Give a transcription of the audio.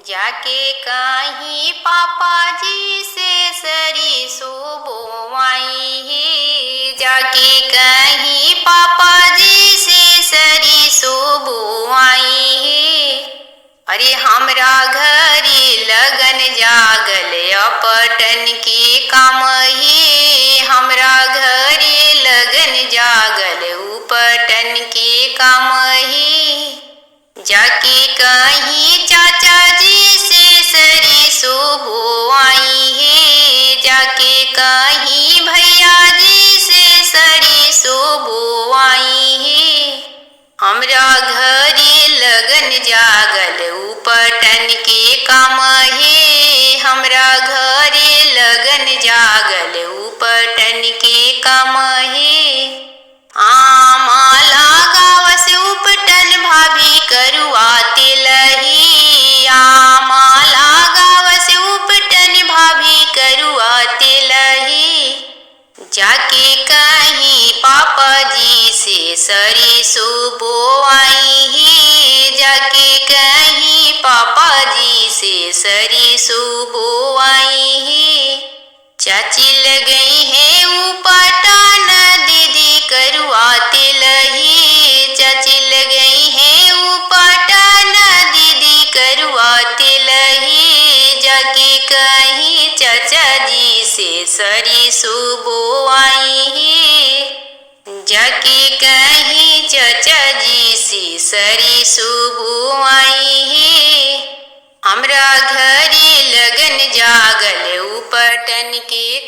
जाके कहीं पापा जी से सरिसो बोवाई है। जाके कहीं पापा जी से सरिसो बोवाई है। अरे हमरा घरे लगन जागल अपटन के काम है। हमरा घरे लगन जागल उपटन के काम है। जाके कहीं चाचा जी से सरिसो बोवाई है। जाके कहीं भैया जी से सरिसो बोवाई है। हमरा घरे लगन जागल उपटन के काम है। हमरा घरे लगन जागल उपटन के काम है। आमाला गावस उपटन भाभी करुआ तेलही। आमाला गावस उपटन भाभी करुआ तेलही। जाके कहीं पापा जी से सरिसो बोवाई है। जाके कहीं पापा जी से सरिसो बोवाई है। चाची लगई है उपटन दीदी करुआ तेलही। चाची लगई है उपटन दीदी करुआ तेलही। जाके कहीं चाचा जी से सरिसो बोवाई है। जाके कहीं चाचा जी से सरिसो बोवाई है। हमरा घरे लगन जागल उपटन के